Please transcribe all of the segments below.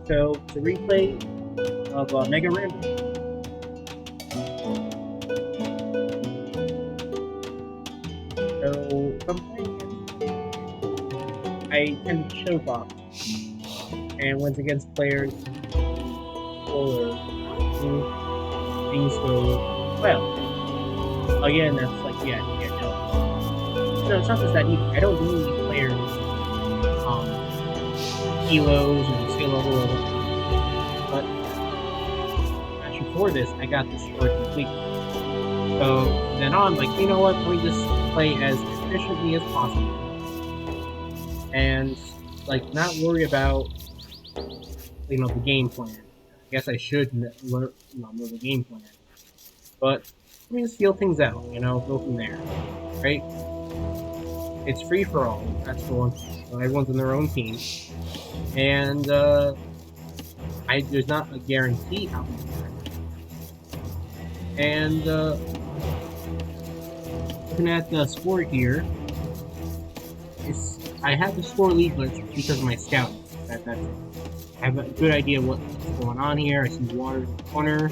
So it's a replay of Megarandom. So sometimes I tend to choke off, and when it's against players or things go well. Again, that's like no, it's not just that either. I don't really need players kilos and skill level, but actually for this, I got this short completely. So then on, like, you know what? Let me just play as efficiently as possible, and like not worry about the game plan. I guess I should learn know the game plan, but let me just feel things out. Go from there, right? It's free for all. That's the one. So everyone's on their own team, and there's not a guarantee how many times. And looking at the score here, I have the score lead, but it's because of my scouting. That's it. I have a good idea what's going on here. I see water in the corner.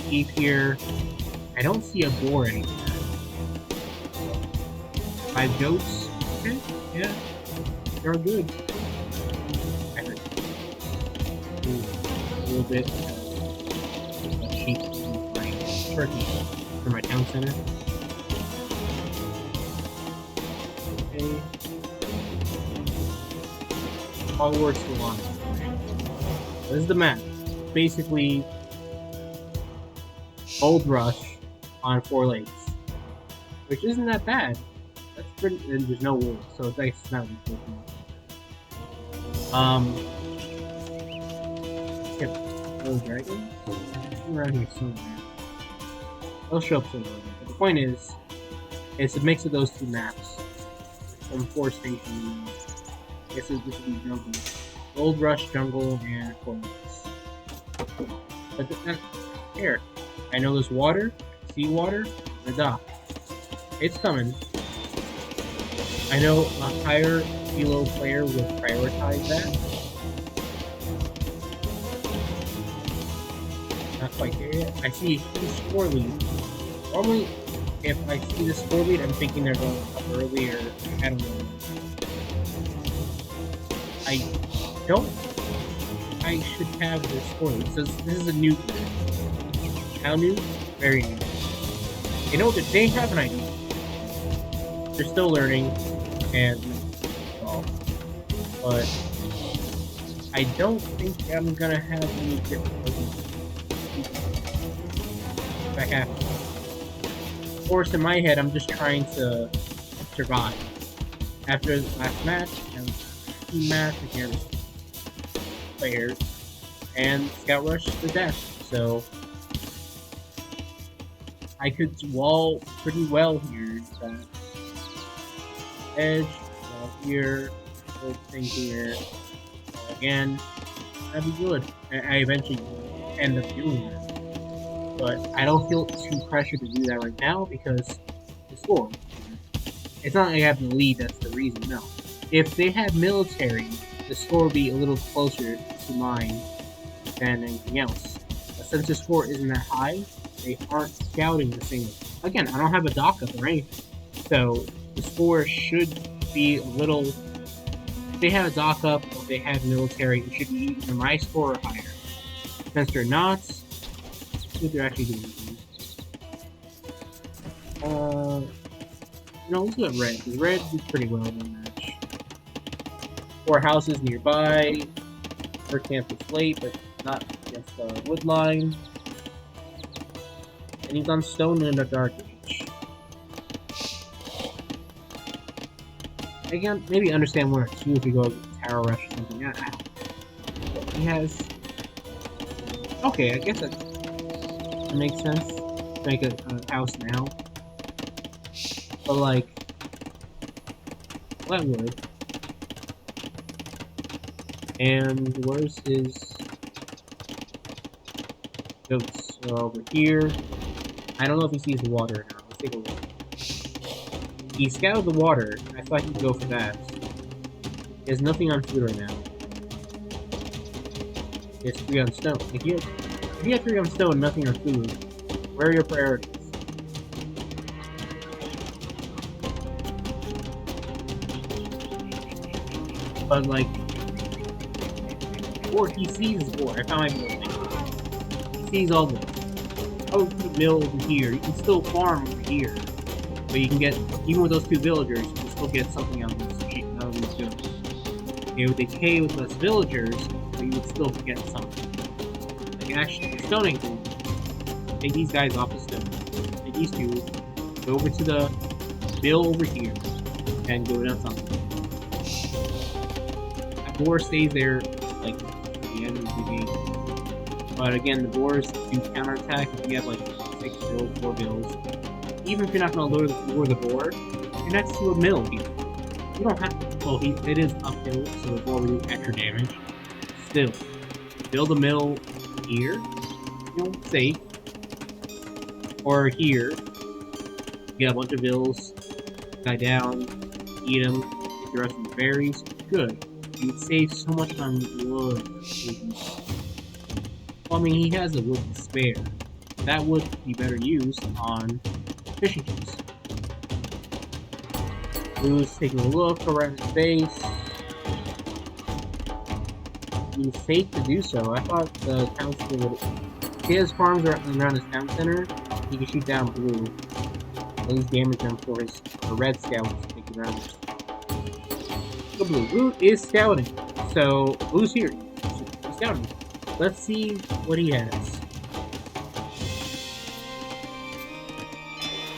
Deep here. I don't see a boar anywhere. 5 goats. Okay, yeah, they're good. I heard a little bit of sheep and my turkey for my town center. Okay. All works for one. This is the map. Basically, Gold Rush on 4 lakes, which isn't that bad. That's pretty. And there's no wolves, so it's nice. It's not really yep. Little dragon around here somewhere. They'll show up somewhere. But the point is, it's a mix of those 2 maps. From 4 stations. I guess this would be jungle. Gold Rush Jungle and Forest. But here, I know there's water, seawater, and a dock. It's coming. I know a higher elo player would prioritize that. Not quite there yet. I see a huge score lead. Normally, if I see the score lead, I'm thinking they're going up early, or I don't know. I should have the score lead. So this is a new game. How new? Very new. You know that they have an idea. They're still learning, and but I don't think I'm gonna have any difficulties. If I have to. Of course, in my head, I'm just trying to survive. After the last match, and team match against players, and Scout Rush to death, so I could wall pretty well here. So edge, wall here, little thing here. Again, that'd be good. I eventually end up doing that, but I don't feel too pressured to do that right now because the score. It's not like I have the lead. That's the reason. No, if they had military, the score would be a little closer to mine than anything else. But since the score isn't that high, they aren't scouting the same. Again, I don't have a dock up or anything, so the score should be a little. If they have a dock up or they have military, it should be either my score or higher. Since they're not, let's see what they're actually doing. Let's go at red, because red did pretty well in the match. 4 houses nearby. Her camp is late, but not against the wood line. And he's on stone in a dark age. Again, maybe understand 1 or 2 if you go Tower Rush or something. He has. Okay, I guess that makes sense. Make a house now. But like, that would. And where's his goats? So over here. I don't know if he sees the water or not. Let's take a look. He scouted the water. I thought he'd go for that. He has nothing on food right now. It's 3 on stone. If you have 3 on stone, nothing or food, where are your priorities? But like, or he sees war. I found my thing. He sees all this. Oh, the mill over here. You can still farm over here, but you can get, even with those 2 villagers, you can still get something out of these villages. They would decay with less villagers, but you would still get something. Like actually, the stoning tool. Take these guys off the stone. Take these 2, go over to the mill over here, and go down something. That boar stays there, like, at the end of the game. But again, the boars do counterattack if you have like 6 bills, 4 bills. Even if you're not going to lure the boar, you're next to a mill here. You don't have to. Well, it is uphill, so the boar will do extra damage. Still, build a mill here, safe. Or here, get a bunch of bills, guy down, eat them, get the rest of the berries. Good. You would save so much on wood. Well, I mean, he has a wood to spare. That would be better used on fishing ships. Blue's taking a look around his base. He's safe to do so. I thought the town center would. He has farms around his town center. He can shoot down Blue. At least damage him for his red scouts taking around. The Blue is scouting. So Blue's here. He's scouting. Let's see what he has.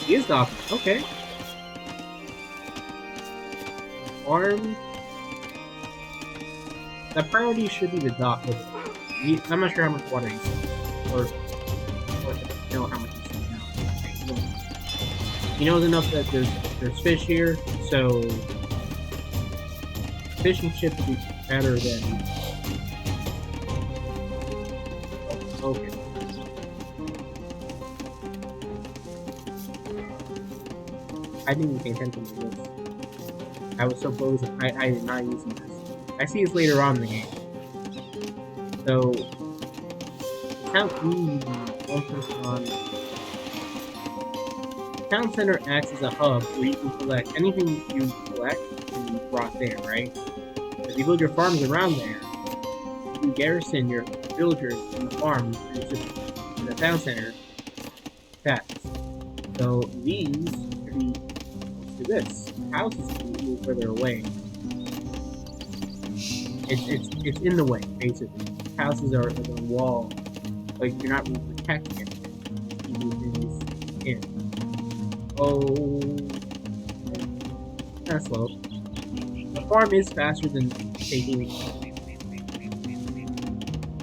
He is docking. Okay. Farm. The priority should be the dock. I'm not sure how much water he's in. Or know how much he's in now. He knows enough that there's fish here, so fishing ship would be better than. Okay. I didn't pay attention to this. I was so close. I did not use this. I see this later on in the game. So, Town Center acts as a hub where you can collect anything you collect can be brought there, right? If you build your farms around there, you can garrison your villagers and farms in the town center fast. So these could be close to this. Houses can be moved further away. It's in the way, basically. Houses are like a wall, like you're not really protecting it. You move things in. Oh, kind of slow. The farm is faster than taking it.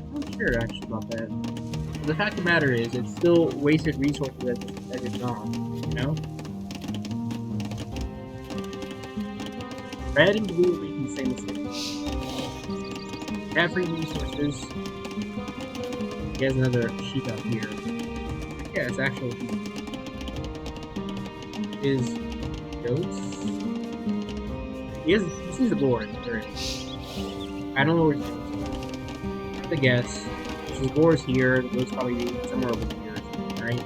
I'm not sure actually about that. But the fact of the matter is, it's still wasted resources that is gone, you know? Red and blue are making the same mistake. Have free resources. He has another sheep out here. Yeah, it's actually is goats. He sees a boar. I don't know where he's going. I have to guess. The boar's here. The goat's probably somewhere over here, right?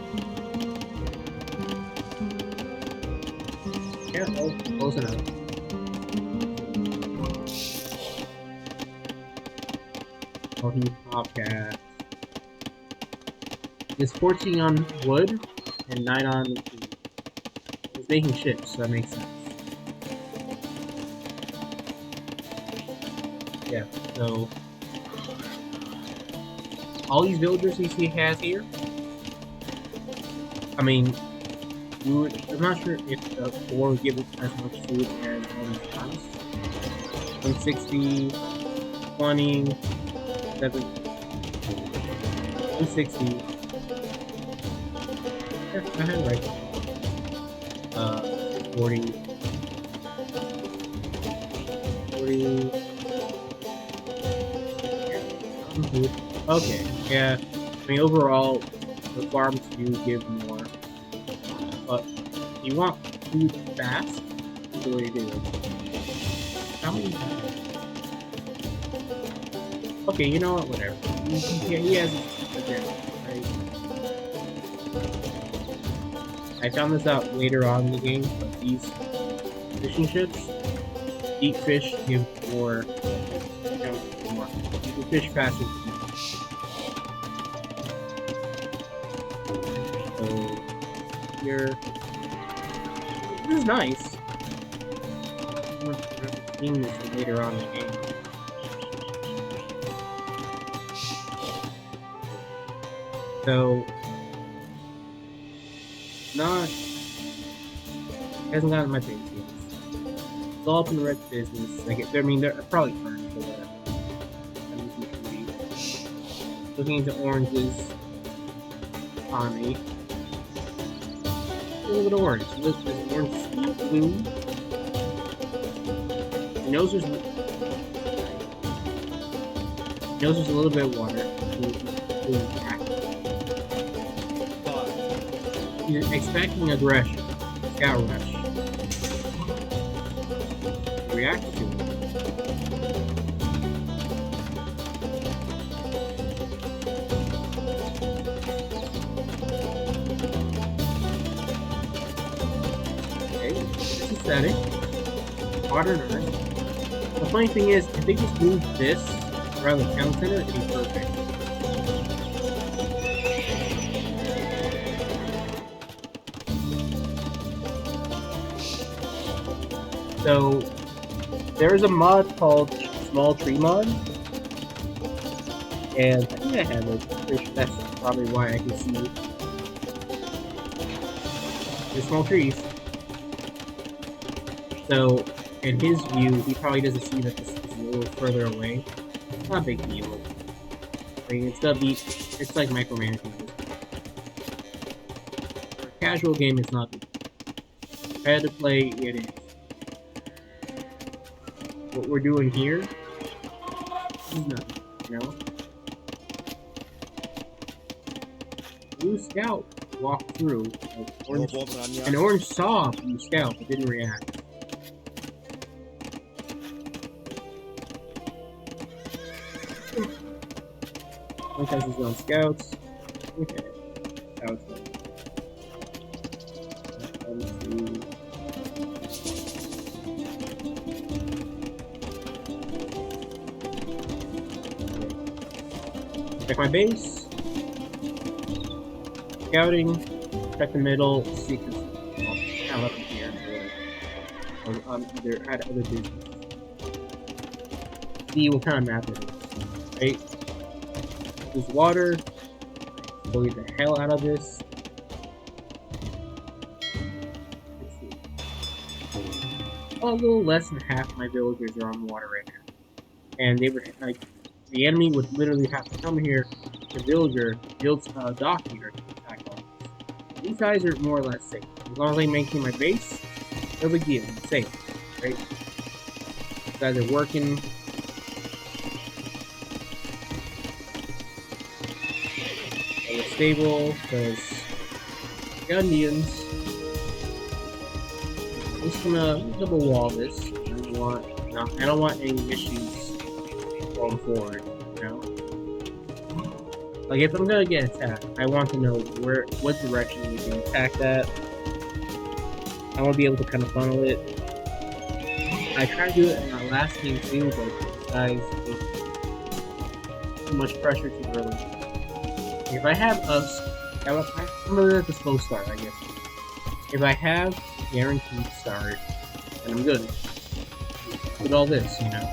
Yeah, oh, close enough. Oh, he's Bobcat. He's 14 on wood and 9 on food. He's making ships, so that makes sense. Yeah, so all these villagers you see he has here. I mean, I'm not sure if the boar would give it as much food as one of his house. 160, 20. 7, 260. Yeah, I had it right. 40. 40. Okay, yeah. I mean, overall, the farms do give more. But you want food fast? That's the way to do it. How many? Okay, you know what? Whatever. He has a gem, right? I found this out later on in the game, but these fishing ships, deep fish give more, more. You can fish faster than deep fish. So here, this is nice. I'm seeing this later on in the game. So, hasn't gotten my base yet. It's all up in red business. I mean, they're probably current, but looking into oranges on me. A little bit of orange. This orange sweet blue. Your nose is a little bit of water. You're expecting aggression. Scout rush. React to it. Okay, this is static. Water and earth. The funny thing is, if they just move this around the town center, it'd be perfect. So, there's a mod called Small Tree Mod, and I think I have it. That's probably why I can see the small trees. So, in his view, he probably doesn't see that this is a little further away. It's not a big deal. I mean, it's like micromanaging. For a casual game, it's not big. Competitive play, it is. What we're doing here is nothing, you know? Blue Scout walked through. An orange saw Blue Scout, but didn't react. One has his own scouts. Okay. Scouts. Let's see. Check my base. Scouting. Check the middle. See if it's kind of up in here. Or either at other business. See what kind of map it is. Right? There's water. We'll get the hell out of this. Let's see. A little less than half my villagers are on water right now. And they were like, the enemy would literally have to come here. The villager builds a dock here to attack all this. These guys are more or less safe. As long as I maintain my base, no big deal. I'm safe. Right? These guys are working. Stable, because Gundians. I'm just gonna double wall this. I don't want any issues going forward, you know? Like, if I'm gonna get attacked, I want to know what direction we can attack at. I want to be able to kind of funnel it. I tried to do it in my last game too, but guys, too much pressure too early. If I have I'm gonna at the slow start, I guess. If I have guaranteed start, then I'm good. With all this, you know.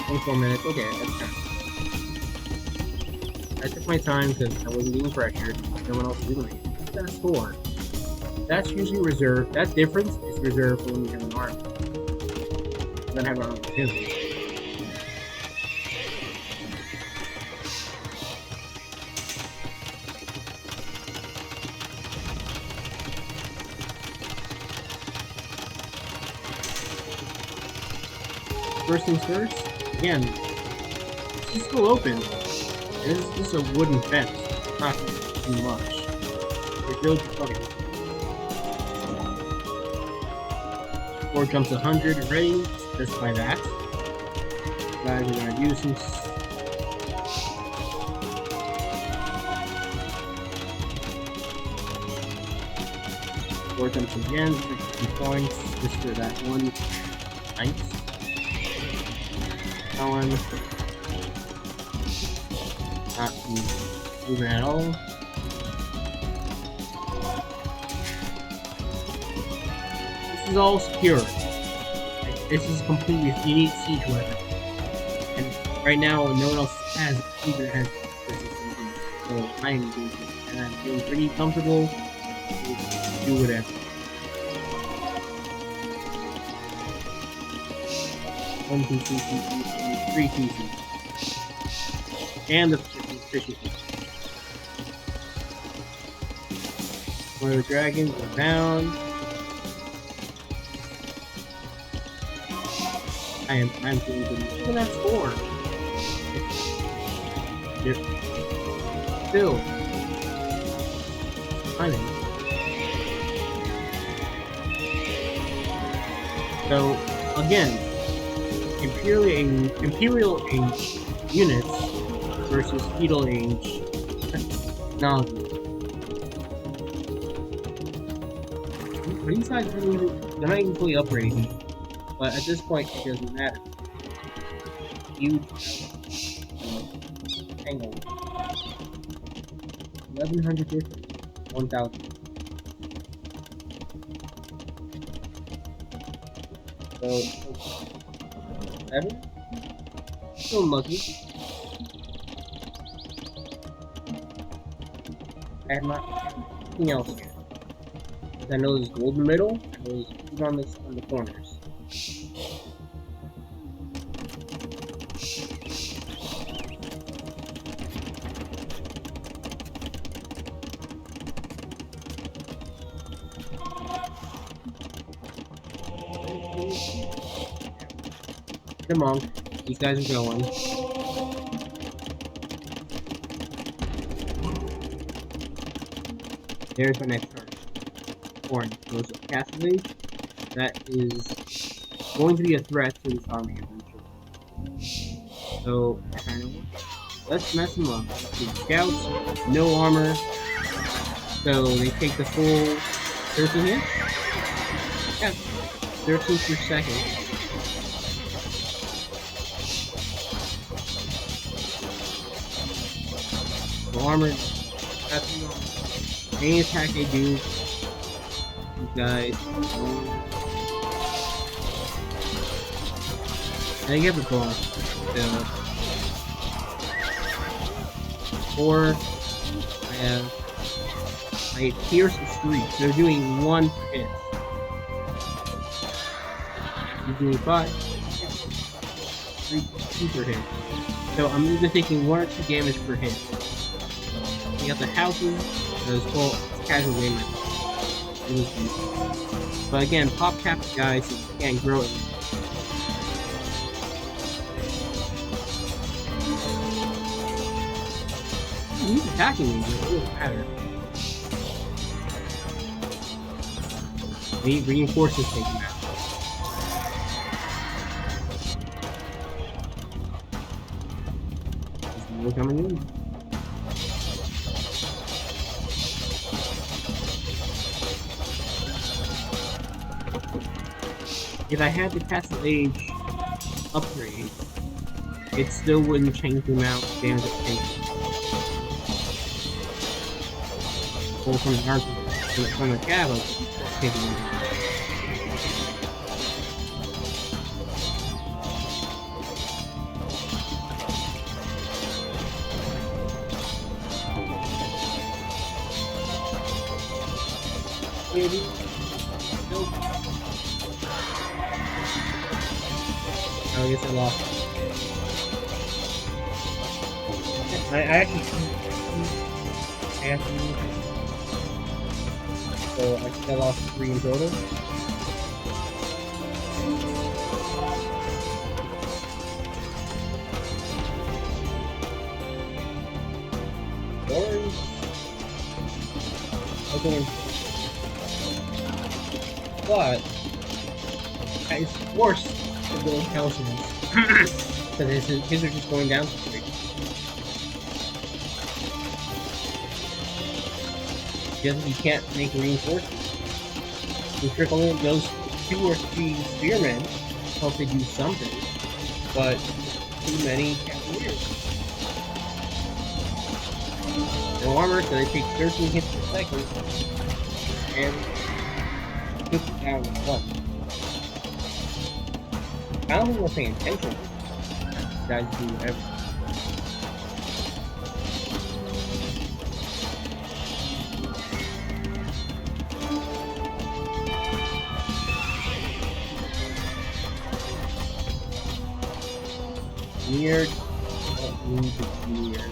24 minutes, okay, that's fine. I took my time because I wasn't getting pressured. No one else was doing it. That's 4. That's usually reserved. That difference is reserved for when you have an army. Then have our own too. First things first, again, it's still open. This is just a wooden fence. Not too much. Okay. 4 jumps 100 already, just by that. guys are gonna do some work on some gems, some points, just for that one. Nice. That one. Not moving at all. This is all secure. This is completely unique siege weapon. And right now, no one else has either has this. So I am doing it. And I'm feeling pretty comfortable to do whatever. One, two, three, and the fishy. One of the dragons are down. I'm doing good. Look at that score. Still. Timing. So again, Imperial Age units versus Feudal Age technology. These guys they're not even fully upgraded, but at this point it doesn't matter. Huge angle. 1100 difference. 1000. So 7? Still lucky. I have nothing else here. I know there's gold in the middle, and there's food on the corners. Come on, these guys are going. There's my next turn. Orange goes to Castle Age. That is going to be a threat to this army eventually. So, kind of, let's mess them up. Scouts, no armor. So they take the full 13 hits? Yeah, 13 per second. No armor. Any attack they do, these guys. And I get the bonus. So, 4. I have. I pierce the streak. They're doing 1 per hit. You're doing 5. 3, 2 per hit. So I'm either taking 1 or 2 damage per hit. You got the houses. Those full casual waymen. But again, pop cap guys can't grow it. He's attacking me, but it doesn't matter. The reinforcements take him out. There's more coming in. If I had the Castle Age upgrade, it still wouldn't change the amount of damage it takes. Or from the archer, from the cavalry, taking it. Maybe. Nope. I guess I lost. I actually so I think I lost 3 in total. Orange. Okay. But I was forced to go councils. So his are just going down to 3. He can't make reinforcements. The trickle in those 2 or 3 spearmen hope they do something, but too many cavaliers. No armor, so they take 13 hits per second, and puts it down with 1. I don't think we're paying attention. These guys do whatever. Near, don't need to be near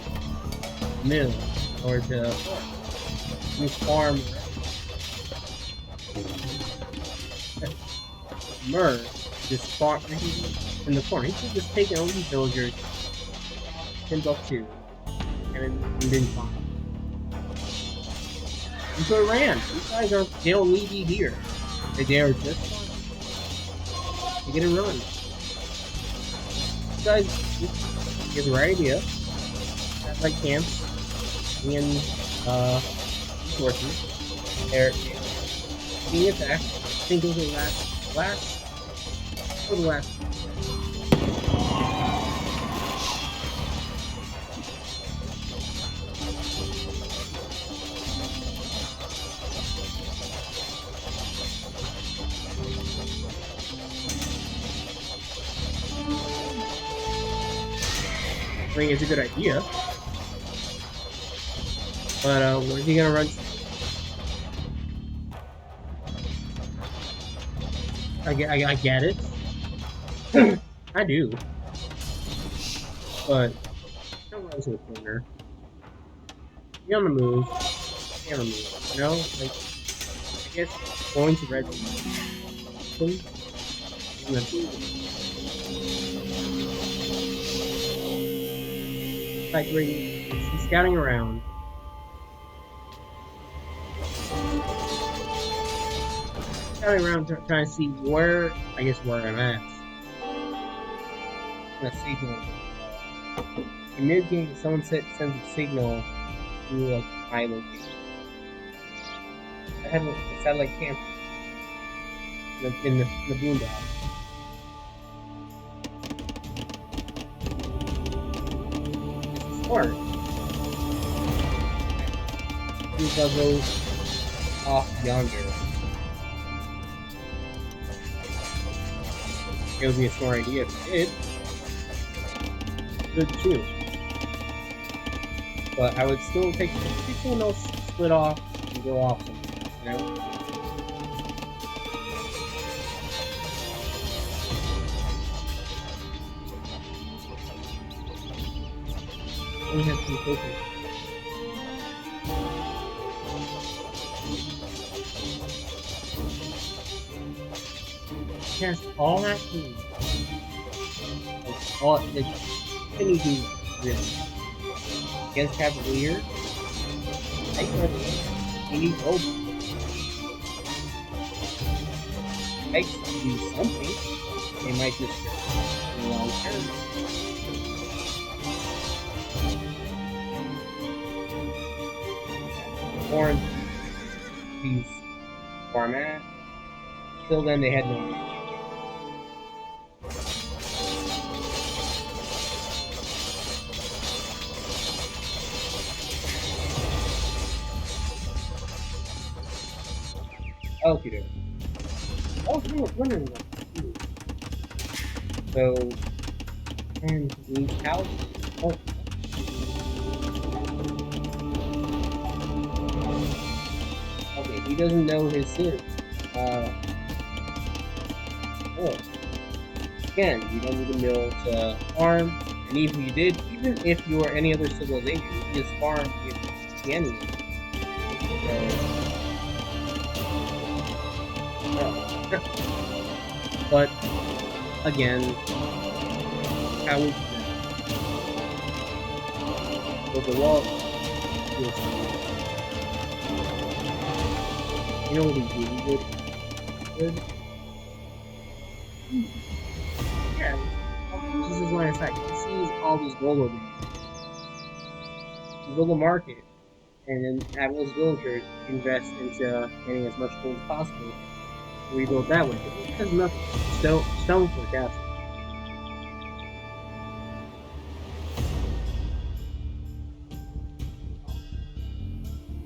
mill or to farm. Mur just farm in the corner. He could just take all these villagers, Timbuktu, and then farm. And so it ran. These guys they don't need you here. They are just farming. They get a run. These guys get the right idea. That's like camps and resources. They're being attacked. I think it was the last I think it's a good idea. But where's he gonna run? I get it. I do. But don't run to the corner. Be on the move. Be on the move. You know? Like, I guess going to red team. Like, he's scouting around. Scouting around trying to see where I'm at. A signal. In mid-game, someone sends a signal to a high location. I have a satellite camp in the boondocks. It's smart. These are those off yonder. It would be a smart idea if it did. Good too. But I would still take someone else split off and go off somewhere, you know? We have some focus. Cast all that food. All the can you do this? Against Cavalier? I thought he needs hope. I can do something. They might just in the long term. Or these format. Till then they had no. Okay. Oh, no, wondering what to do. So, and these houses. Oh. Okay, he doesn't know his city. Oh. Again, you don't need a mill to farm, and even if you did, even if you were any other civilization, you just farm the enemy. But again, how would the wall? You know what he really good? Yeah, This is his line of sight. He sees all this gold over there. You go to the market and then have those villagers invest into getting as much gold as possible and rebuild that way. But it has nothing. Stone for a castle.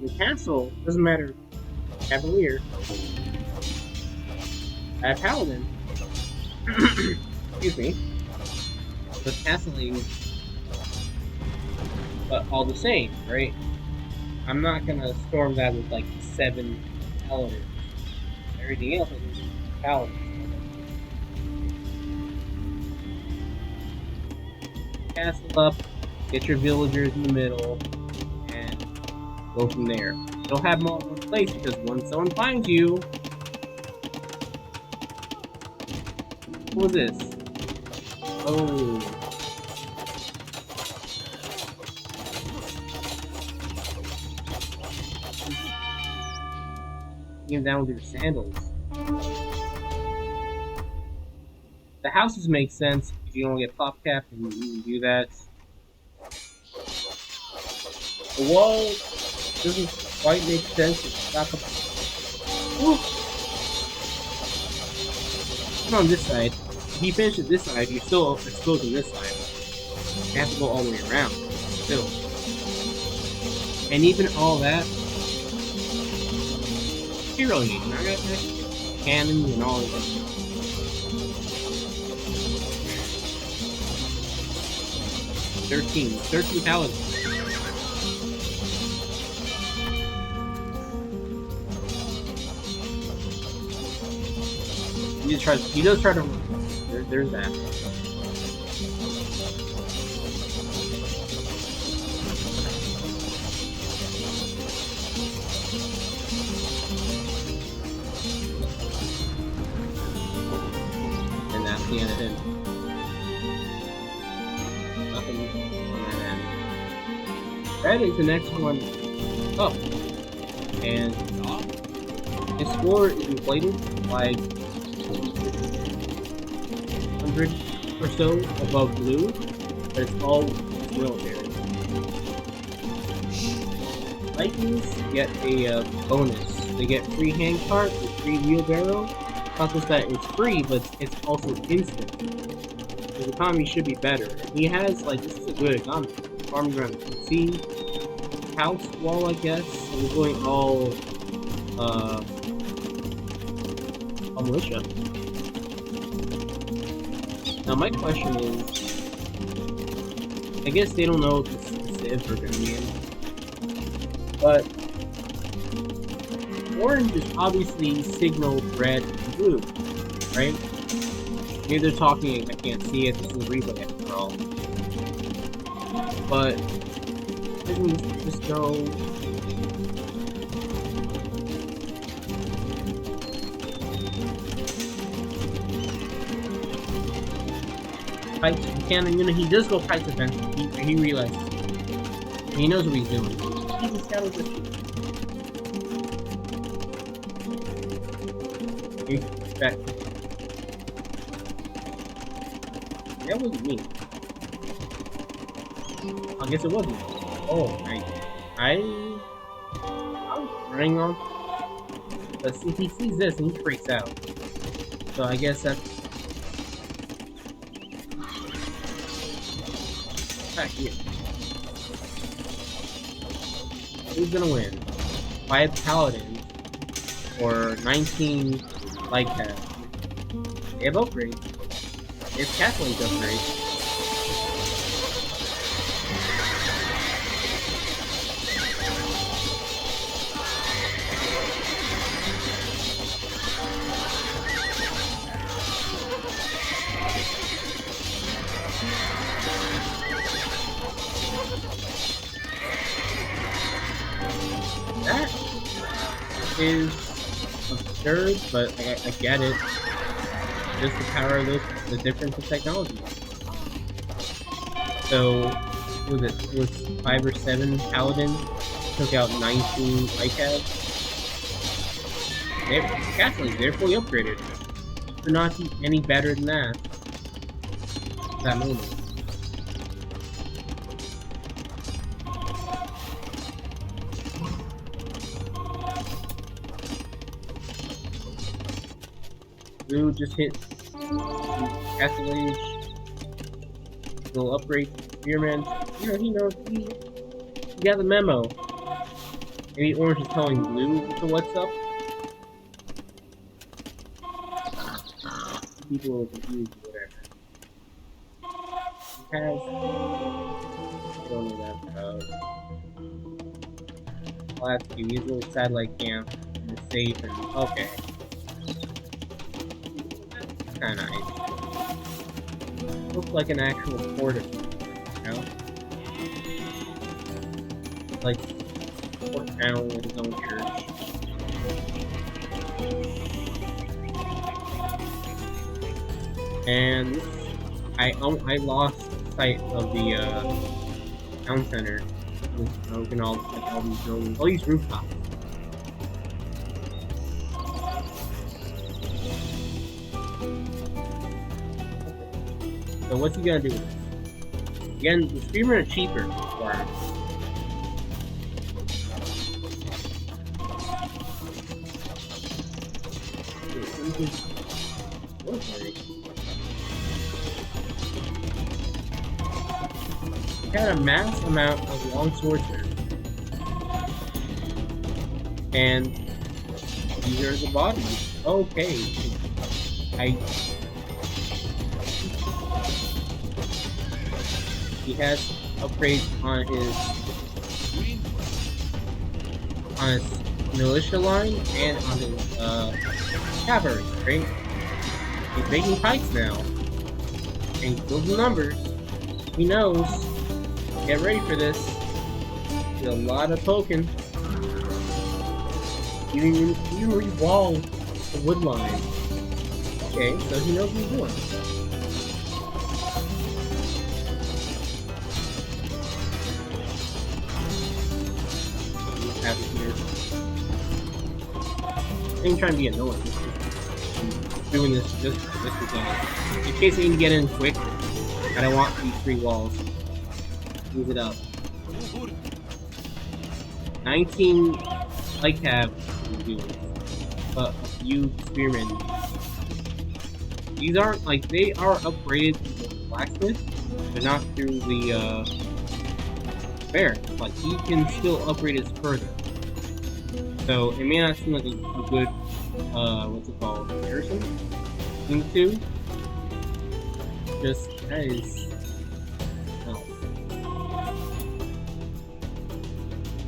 The castle doesn't matter. Cavalier. A paladin. Excuse me. The castling, but all the same, right? I'm not gonna storm that with like 7 paladins. Everything else is paladins. Castle up, get your villagers in the middle, and go from there. Don't have them all in one place because when someone finds you, what was this? Oh. Get down with your sandals. The houses make sense if you don't get pop cap and you can do that. The wall doesn't quite make sense. It's back up. Ooh. Come on this side. If you finish it this side, you're still exposed on this side. You have to go all the way around. Still. And even all that, you really need. I got cannons and all of that. 13 paladins. He does try to run. There's that. And that's the end of him. Nothing on that end. That is the next one up. And his score is inflated by 100 or so above blue, but it's all military. Vikings get a bonus. They get free handcart with free wheelbarrow. Not just that it's free, but it's also instant. His economy should be better. He has, like, this is a good economy. Farming around the sea, house wall, I guess. And he's going all militia. Now my question is, I guess they don't know what the civs are going to be in, but orange is obviously signaled red and blue, right? Maybe they're talking, I can't see it, this is a replay after all. But, I can just go... he does go fight defensive. He realizes. He knows what he's doing. He's a shadow distance. That wasn't me. I guess it wasn't. Oh, right. I was running on. But see, he sees this and he freaks out. So I guess that's back here. Who's gonna win? 5 paladins or 19 light paths? They have upgrades. They have Cathling's upgrades. That is absurd, but I get it. Just the power of the difference of technology. So, what was it? It was 5 or 7 paladins, took out 19 icons. Castlings, they're fully upgraded. They're not any better than that. that moment. Blue just hit Castlage. Little upgrade Spearman. You know, he knows he got the memo. Maybe Orange is telling Blue so what's up. People are confused or whatever. He has don't know that I'll have to do his little satellite camp in the safe and okay. Kinda nice. Looks like an actual port of you know? Like port panel with his own church. And I lost sight of the town center with broken all these buildings, all these rooftops. So what's he gonna do with this? Again, the Spearmen are cheaper for him. He had a mass amount of long swordsmen. And these are the bodies. Okay. He has upgrades on his militia line and on his cavalry, right? He's making pikes now. And he's building numbers. He knows. Get ready for this. There's a lot of poking. You re-wall the wood line. Okay, so he knows what he's doing. I ain't trying to be annoying. I'm doing this just because. In case I need to get in quick, I don't want these 3 walls. Move it up. 19 light cab but a few spearmen. These aren't like they are upgraded to the blacksmith, but not through the bear. Like he can still upgrade his further. So it may not seem like a good what's it called, comparison thing too. Just that is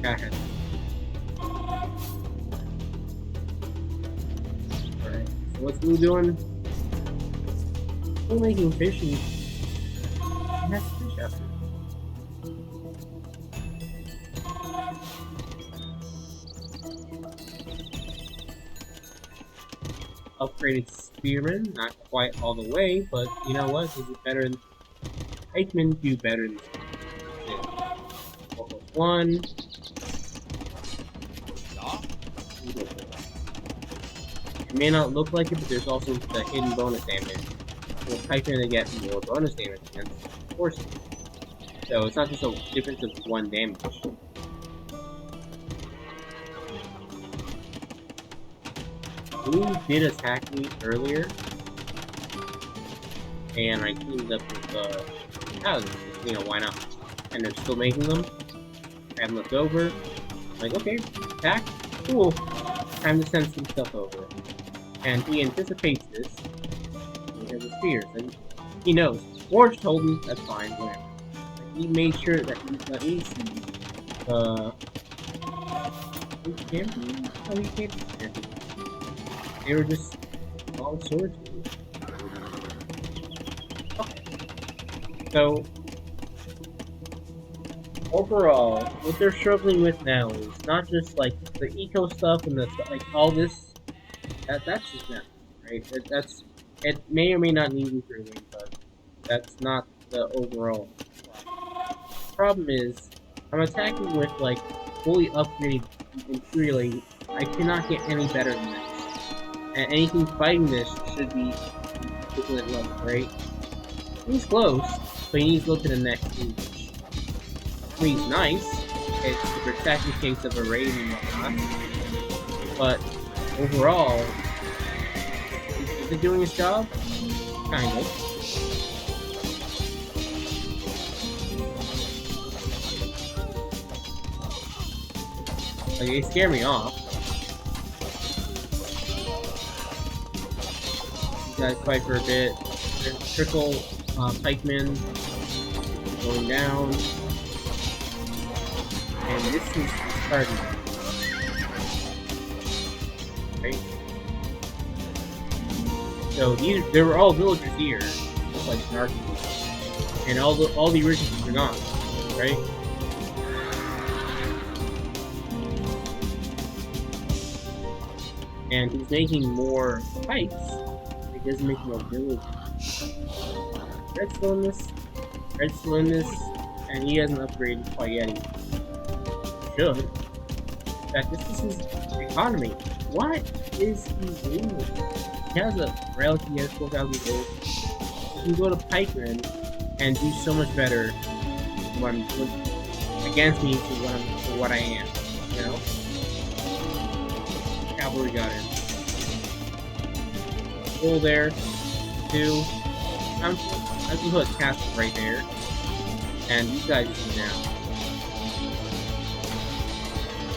Alright, so what's Blue doing? Still making fish and he has fish after. Upgraded Spearman, not quite all the way, but you know what? Is it better than Pikemen do better than one. It may not look like it, but there's also the hidden bonus damage. With Pikemen, they get more bonus damage against horses. So it's not just a difference of 1 damage. Blue did attack me earlier, and I teamed up with houses, you know, why not? And they're still making them. I have them left over. I'm like, okay, attack, cool. Time to send some stuff over. And he anticipates this. He has his fears, and he knows. Orange told me, that's fine, whatever. He made sure that he let me see champion? Oh, he can't be champion. They were just long swords. Okay. So overall, what they're struggling with now is not just like the eco stuff and the like all this. That's just them, right? It may or may not need improving, but that's not the overall problem. Is I'm attacking with like fully upgraded Imperial. I cannot get any better than this. And anything fighting this should be equivalent level, right? He's close, but he needs to go to the next stage. He's nice. It's to protect in case of a raid and whatnot. But overall, is it doing its job? Kind of. Like, they scare me off. You guys fight for a bit. There's trickle pikemen going down. And this is starting. Right? So there were all villagers here, just like Narky. And all the originals are gone, right? And he's making more pikes. He doesn't make more villagers. Red's still in this. Red's still in this. And he hasn't upgraded quite yet. He should. In fact, this is his economy. What is he doing? He has a relic, he has 4,000 gold. He can go to Pikeman and do so much better when against me for what I am. You know? Cavalry got in. Full there. 2. I'm just put castle right there. And these guys are down.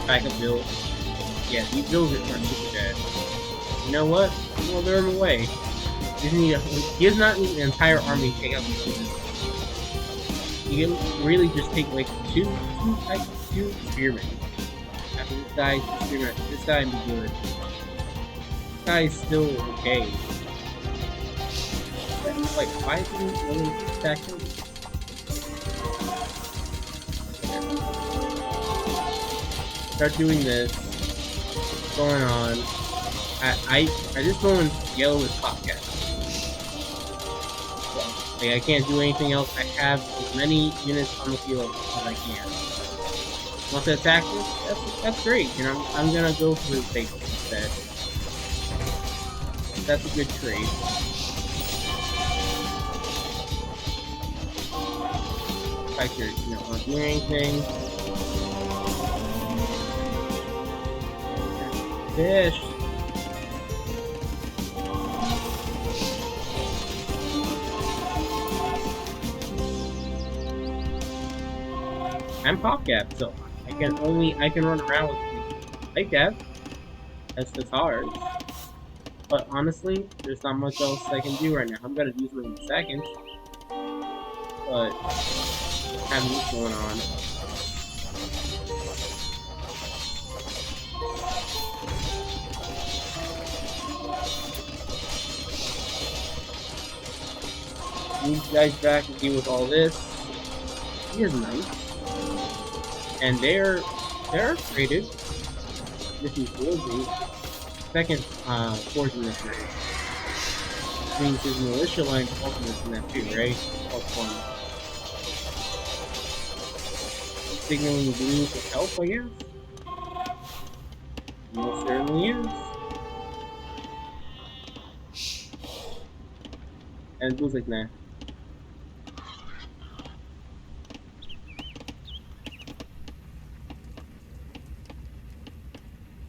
Backup build. Yeah, these builds are super dead. You know what? Well, they're in the way. He does not need an entire army to take out these dudes. He can really just take like two spearmen. After this guy, spearmen. This guy would be good. This guy is still okay. Like, why is he willing to attack him? Start doing this. What's going on? I just go in yellow with Popcat. Like, I can't do anything else. I have as many units on the field as I can. Want to attack this? That's great. You know, I'm gonna go for his base instead. That's a good trade. Like you're, you know, not doing anything. Fish. I'm Popcap, so I can run around with Pipecap. That's hard. But honestly, there's not much else I can do right now. I'm gonna use them in a second. But having this going on. These guys back to deal with all this. He is nice. And they're upgraded. This is really second forging this raid. Which means his militia line ultimates in that too, right? +1. Signaling blue for help, I guess? Most certainly is. And blue's like, nah.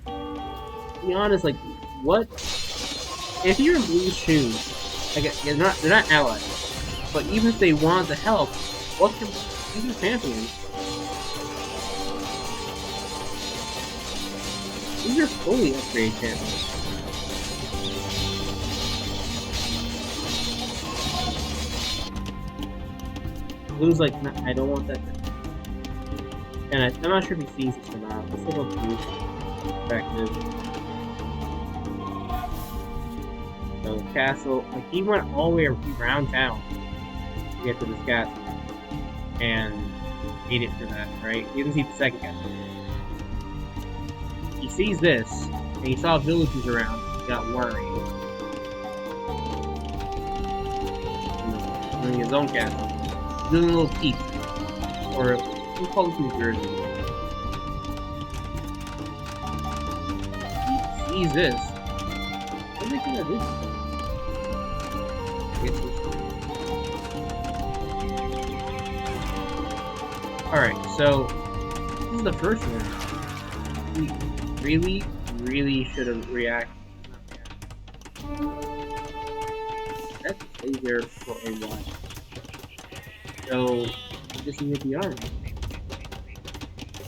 To be honest, like, what? If you're in Blue's shoes, like, they're not allies, but even if they want to help, what can these are champions? These are fully upgraded champions. Blue's like, nah, I don't want that. And I'm not sure if he sees this or not. Let's look up Blue's perspective. So castle, like he went all the way around town to get to this castle, and made it for that, right? He didn't see the second castle. He sees this, and he saw villagers around. He got worried. Doing his own castle, doing a little peep, or we call it New Jersey. He sees this. What are they gonna do? Alright, so this is the first one. We really should have reacted. Let's stay there for a while. So, just need the army.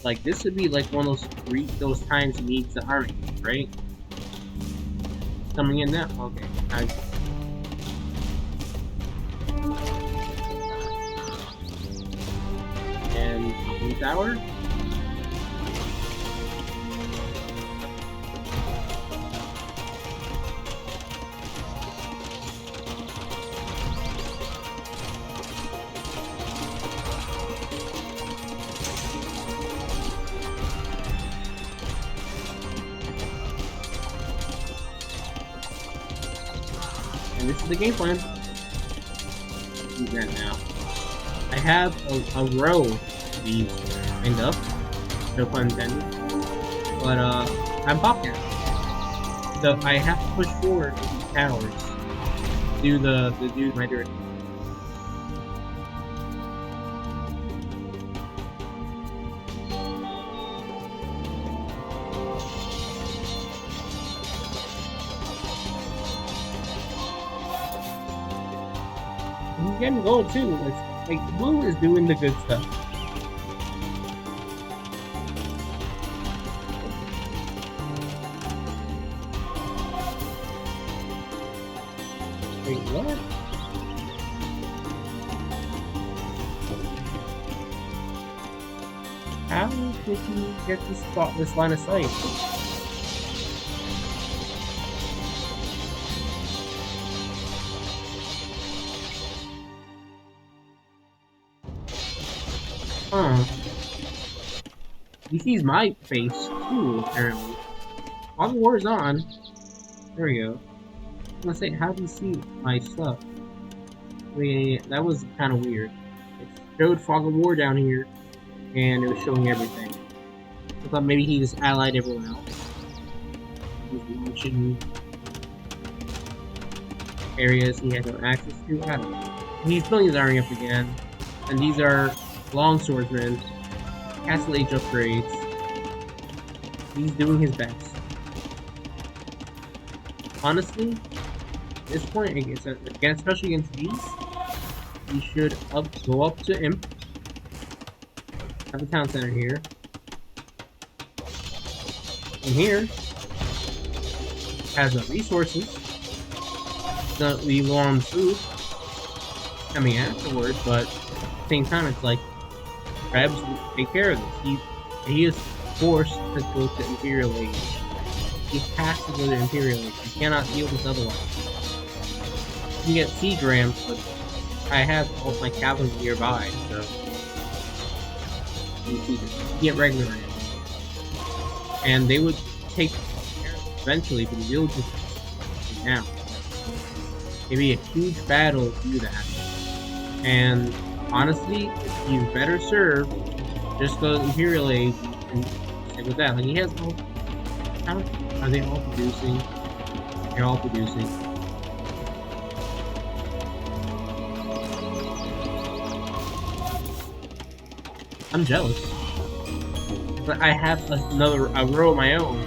Like, this would be like one of those times he needs the army, right? Coming in now. Okay. And Blue Tower. And this is the game plan. Do that now. I have a row of these lined up, no pun intended. But I'm Bobcat. So I have to push forward these towers. Do my direction. He's getting gold too. It's like Blue is doing the good stuff. Wait, what? How did he get this line of sight? Huh. He sees my face too, apparently. While the war's on. There we go. I'm gonna say, how do you see my stuff? That was kind of weird. It showed Fog of War down here, and it was showing everything. I thought maybe he just allied everyone else. He's launching areas he had no access to. I don't know. He's filling his army up again, and these are longswordsmen, Castle Age upgrades. He's doing his best. Honestly, at this point, again, especially against these, he should go up to Imp. Have the town center here. And here has the resources. Doesn't leave on food. I mean, afterwards, but at the same time, it's like Krebs will take care of this. He is forced to go to Imperial Age. He has to go to Imperial Age. He cannot deal with otherwise. You get siege rams, but I have all my cavalry nearby, so you get regular rams. And they would take care of it eventually, but the villages now. It'd be a huge battle to do that. And honestly, he's better served just go to Imperial Age and stick with that. Like, he has all. Are they all producing? They're all producing. I'm jealous. But I have a row of my own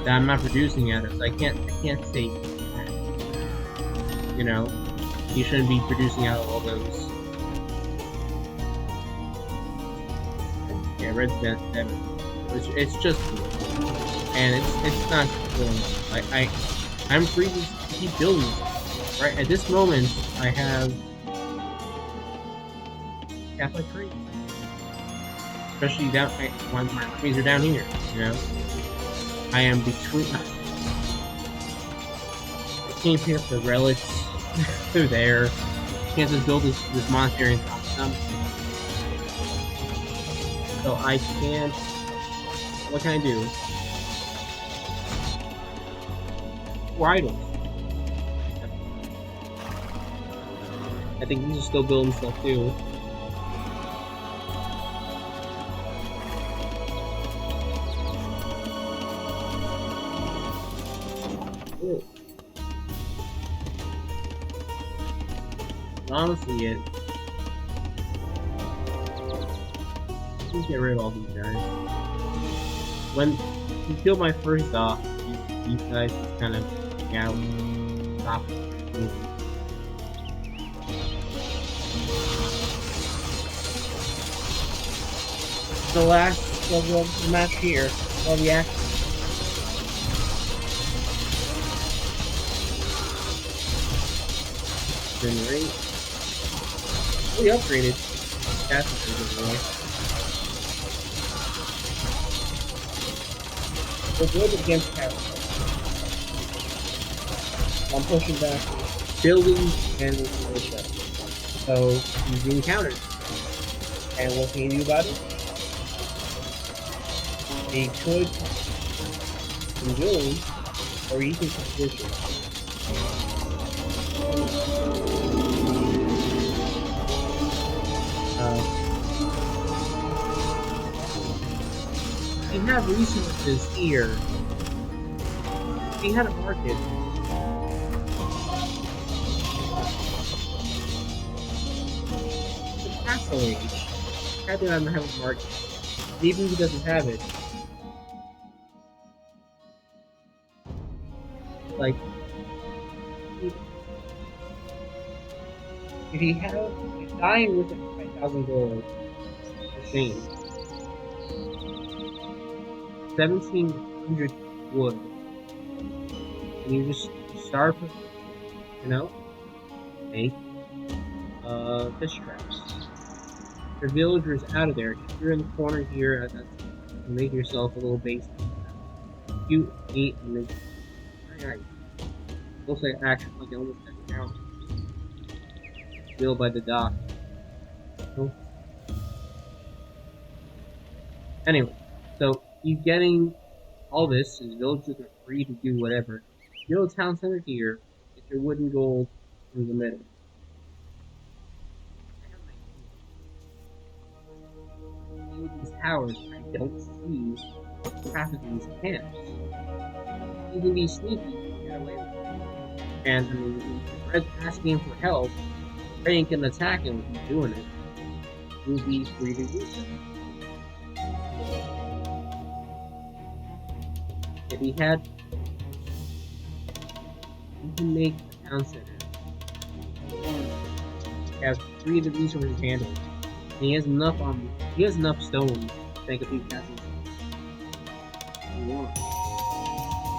that I'm not producing yet, so I can't say that. You know, you shouldn't be producing out all those. Yeah, red seven. It's just cool. And it's not cool. I'm free to keep building this. Right at this moment, I have Catholic Creed. Especially down when my armies are down here, you know. I am between. I can't pick up the relics. They're there. Can't just build this monastery and top them. So I can't. What can I do? 4 idols. I think these are still building stuff too. Honestly, just get rid of all these guys. When you kill my first dock, these guys just kind of hang out, stop moving. The last level of the match here, all the action. Rate. Really upgraded. That's a good boy. We're good against power. I'm pushing back buildings and stuff. So he's being countered. And what can you do about it? A choice in building or you can position. We have resources here. We had a market. The castle age. How do I have a market? Even if he doesn't have it. Like, if he has, he's dying with 5,000 gold. The same. 1,700 wood. And you just start with, you know, make fish traps. Your villagers out of there. If you're in the corner here, make yourself a little base. You eat and make. Alright. Looks like actually like almost a house. Built by the dock. Oh. Anyway, so he's getting all this, and the villagers are free to do whatever. Build a town center here, get your wooden gold through the middle. These towers, I don't see half of these camps. You can be sneaky, get away with it. And I mean, if Red's asking for help, Red can attack him if he's doing it. You'll be free to do so. If he had, you can make a town center. He has 3 of the resources handled. And he has enough stone to make a few castles.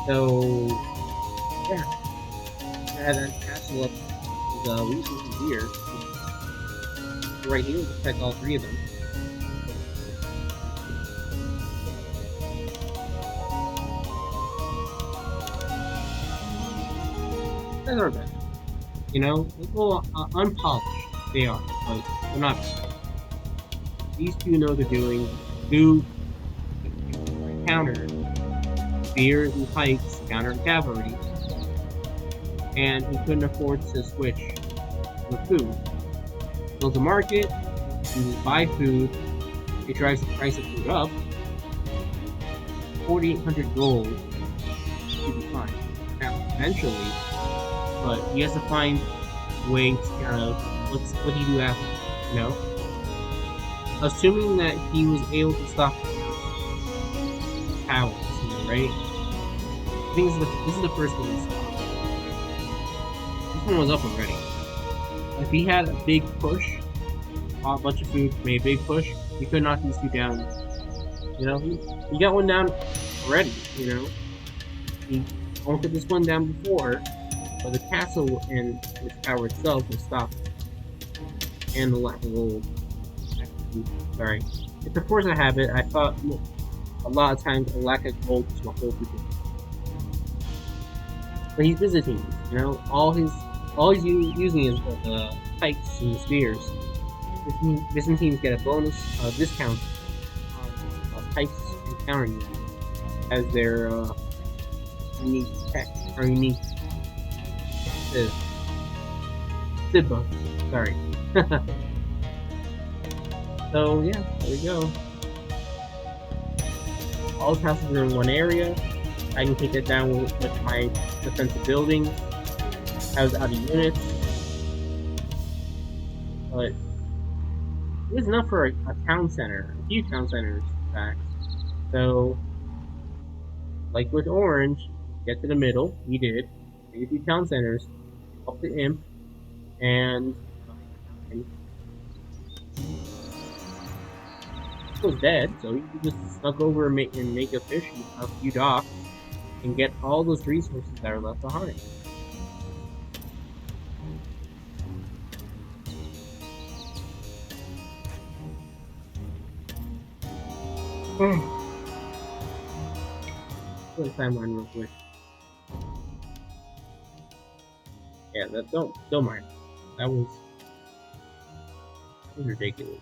So yeah. Add that castle up with resources here. Right here, we'll protect all 3 of them. Those are bad. You know, a little unpolished they are, but they're not bad. These 2 know they're doing. 2 counter spears and pikes, counter cavalry. And he couldn't afford to switch with food. Builds a market, he buy food, it drives the price of food up. 4,800 gold should be fine. Now, eventually, but he has to find a way to kind of, what do you do after, you know? Assuming that he was able to stop powers, right? I think this is the first one he stopped. This one was up already. If he had a big push, a bunch of food, made a big push, he could knock these 2 down. You know, he got one down already, you know? He won't get this one down before, but the castle and its power itself was stopped. And the lack of gold. Sorry. It's a force I have it. I thought a lot of times a lack of gold is what holds people. But he's visiting, you know? All he's using is the pikes and the spears. Byzantines get a bonus discount on pikes and counter units as their unique tech or unique Sid buff. Sorry. So yeah, there we go. All the houses are in one area. I can take it down with my defensive buildings. I was out of units. But It was enough for a town center, a few town centers, in fact. So, like with Orange, get to the middle. We did. Made a few town centers. Up the imp, and he was dead. So he just snuck over and make a few docks, and get all those resources that are left behind. Quick timeline real quick. Yeah, don't mind. That was ridiculous.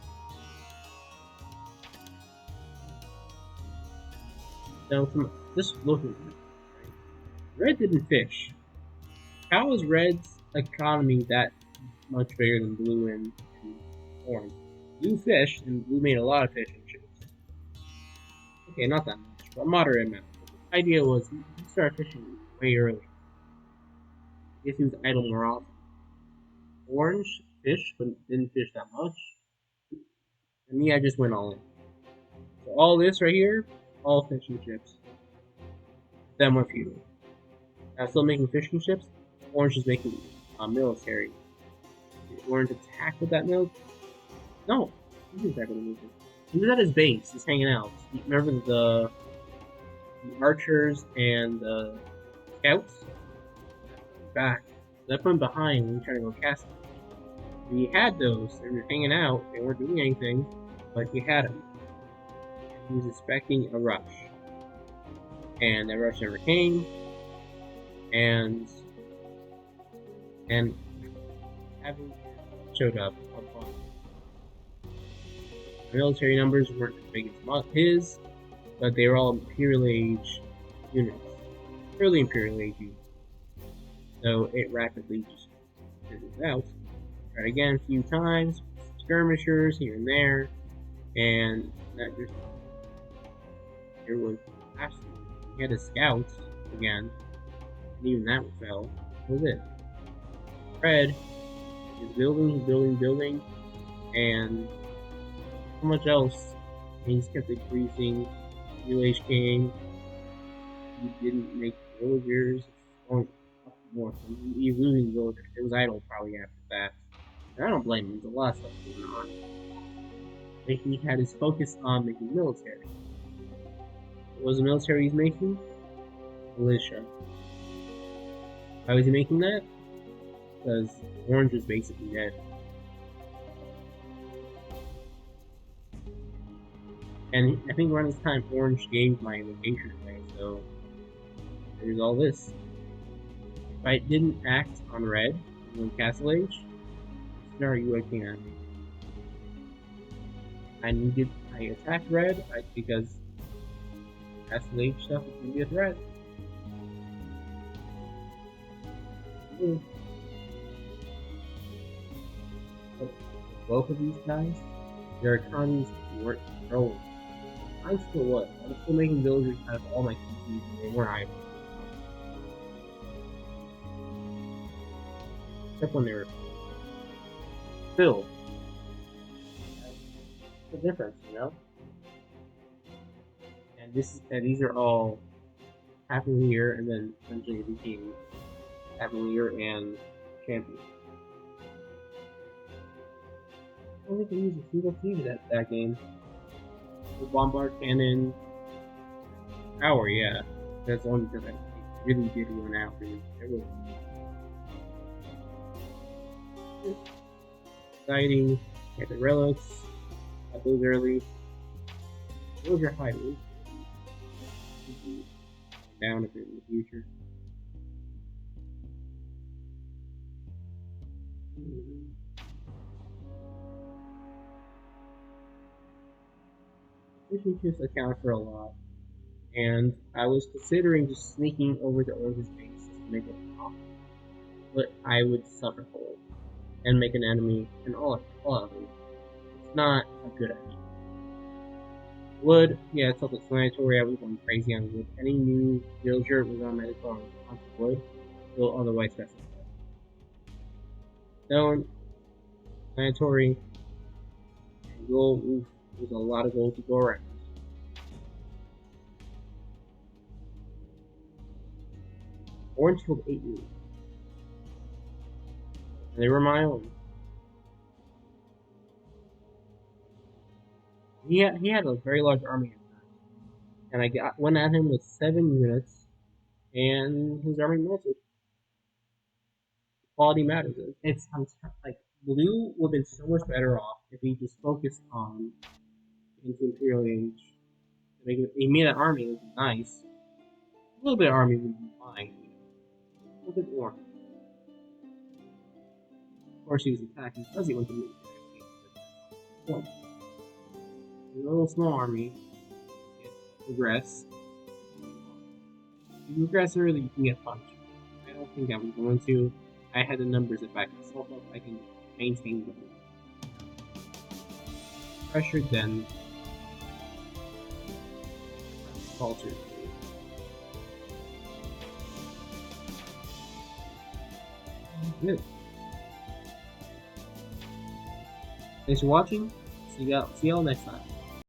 So from just looking at it, right? Red didn't fish. How is Red's economy that much bigger than Blue and Orange? Blue fished and Blue made a lot of fish and chips. Okay, not that much, but a moderate amount. The idea was he started fishing way early. I guess he was idle more often. Orange fished, but didn't fish that much. And me, I just went all in. So all this right here, all fish and chips. Then we're feudal. Now still making fish and chips. Orange is making military. Did Orange attack with that milk? No, he didn't attack with the milk. He was at his base, just hanging out. Remember the archers and the scouts? Back. Left one behind when he tried to go cast them. He had those. They were hanging out. They weren't doing anything, but he had them. He was expecting a rush, and that rush never came. And having showed up upon the military numbers weren't as big as his, but they were all Imperial Age units, early Imperial Age units. So it rapidly just fizzles out. Tried again a few times, skirmishers here and there, and that just there was absolutely. He had his scouts again, and even that fell. That was it. Red is building, and so much else. Things kept increasing. New Age came. He didn't make villagers. Going up more. So he was losing villagers. It was idle probably after that. And I don't blame him. There's a lot of stuff going on. But he had his focus on making military. What was the military he's making? Militia. Why was he making that? Because Orange was basically dead. And I think around this time, Orange gave my location away, so there's all this. If I didn't act on Red in Castle Age, what are you looking at? I attacked Red because Castle Age stuff was going to be a threat. Both of these guys, their economies weren't growing. I still was. I was still making villagers out of all my PCs, and they weren't idle. Except when they were filled. That's the difference, you know? And these are all Cavalier, and then eventually became Cavalier and Champion. I don't think I used a single fleet that game. The Bombard Cannon Power, yeah. That's only because I really did run out. It was exciting. Get the relics. Got those early. Those are high routes. Down a bit in the future. Fishing chips account for a lot, and I was considering just sneaking over to Orange's base to make a profit, but I would suffer for it and make an enemy and all of it. It's not a good idea. Wood, yeah, it's self-explanatory. I was going crazy on wood. Any new villager was on medical on wood, will otherwise specify. Stone, explanatory. Goal, oof, there's a lot of gold to go around. Orange killed 8 units. And they were my own. He had a very large army at first. And I went at him with 7 units, and his army melted. Quality matters. It's like blue would have been so much better off if he just focused on into Imperial Age. He made an army that was nice. A little bit of army would be fine. A little bit more. Of course, he was attacking because he went to move. One. A little small army. Progress. If you progress early, you can get punched. I don't think I'm going to. I had the numbers if I can solve up, I can maintain them. Pressured then. Faltered. Good. Thanks for watching. See y'all next time.